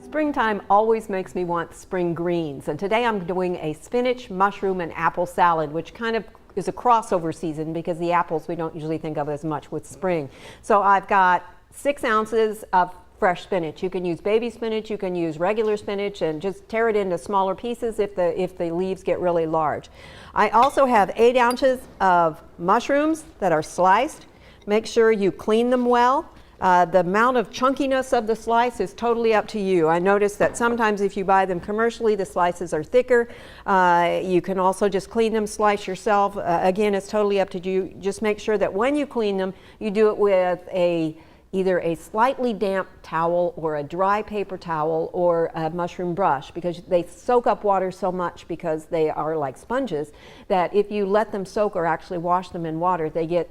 Springtime always makes me want spring greens, and today I'm doing a spinach, mushroom, and apple salad, which kind of is a crossover season because the apples we don't usually think of as much with spring. So I've got 6 ounces of fresh spinach. You can use baby spinach, you can use regular spinach, and just tear it into smaller pieces if the leaves get really large. I also have 8 ounces of mushrooms that are sliced. Make sure you clean them well. The amount of chunkiness of the slice is totally up to you. I notice that sometimes if you buy them commercially, the slices are thicker. You can also just clean them, slice yourself. Again, it's totally up to you. Just make sure that when you clean them, you do it with either a slightly damp towel or a dry paper towel or a mushroom brush, because they soak up water so much because they are like sponges that if you let them soak or actually wash them in water, they get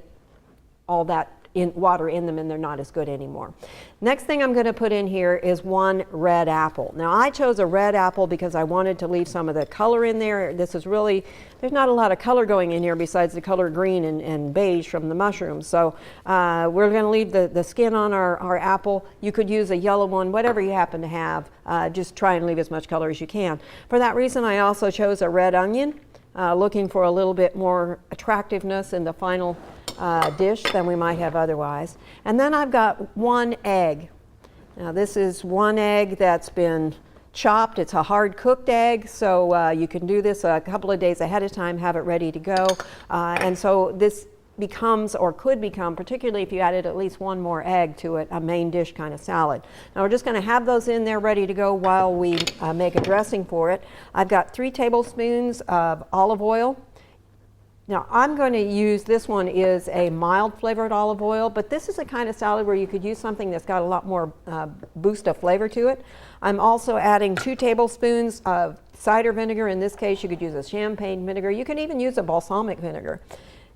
all that water in them and they're not as good anymore. Next thing I'm going to put in here is 1 red apple. Now I chose a red apple because I wanted to leave some of the color in there. This is really, there's not a lot of color going in here besides the color green and beige from the mushrooms. So we're going to leave the skin on our apple. You could use a yellow one, whatever you happen to have. Just try and leave as much color as you can. For that reason, I also chose a red onion, looking for a little bit more attractiveness in the final dish than we might have otherwise. And then I've got 1 egg. Now this is 1 egg that's been chopped. It's a hard cooked egg, so you can do this a couple of days ahead of time, have it ready to go. And so this becomes, or could become, particularly if you added at least 1 more egg to it, a main dish kind of salad. Now we're just going to have those in there ready to go while we make a dressing for it. I've got 3 tablespoons of olive oil. Now I'm going to use, this one is a mild flavored olive oil, but this is a kind of salad where you could use something that's got a lot more boost of flavor to it. I'm also adding 2 tablespoons of cider vinegar. In this case, you could use a champagne vinegar. You can even use a balsamic vinegar.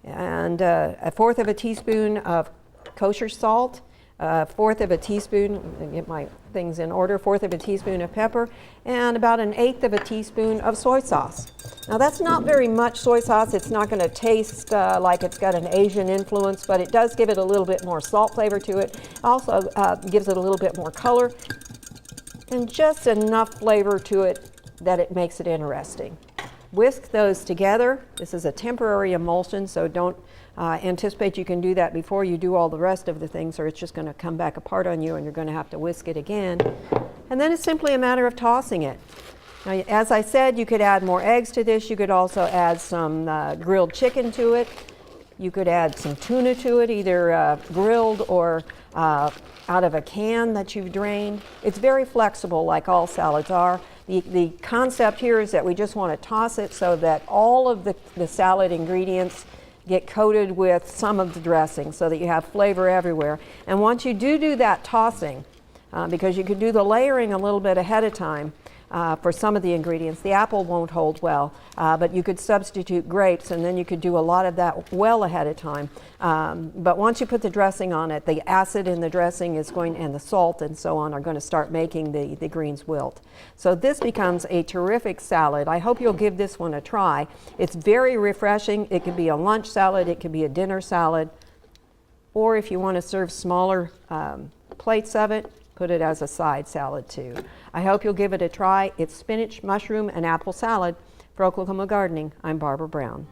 And 1/4 of a teaspoon of kosher salt, 1/4 of a teaspoon, let me get my things in order, 1/4 of a teaspoon of pepper, and about 1/8 of a teaspoon of soy sauce. Now that's not very much soy sauce. It's not going to taste like it's got an Asian influence, but it does give it a little bit more salt flavor to it. Also gives it a little bit more color and just enough flavor to it that it makes it interesting. Whisk those together. This is a temporary emulsion, so don't anticipate you can do that before you do all the rest of the things, or it's just going to come back apart on you and you're going to have to whisk it again. And then it's simply a matter of tossing it. Now, as I said, you could add more eggs to this. You could also add some grilled chicken to it. You could add some tuna to it, either grilled or out of a can that you've drained. It's very flexible, like all salads are. The concept here is that we just want to toss it so that all of the salad ingredients get coated with some of the dressing so that you have flavor everywhere. And once you do that tossing, because you could do the layering a little bit ahead of time for some of the ingredients, the apple won't hold well, but you could substitute grapes and then you could do a lot of that well ahead of time. But once you put the dressing on it, the acid in the dressing is going, and the salt and so on, are going to start making the greens wilt. So this becomes a terrific salad. I hope you'll give this one a try. It's very refreshing. It could be a lunch salad, it could be a dinner salad, or if you want to serve smaller plates of it, put it as a side salad too. I hope you'll give it a try. It's spinach, mushroom, and apple salad. For Oklahoma Gardening, I'm Barbara Brown.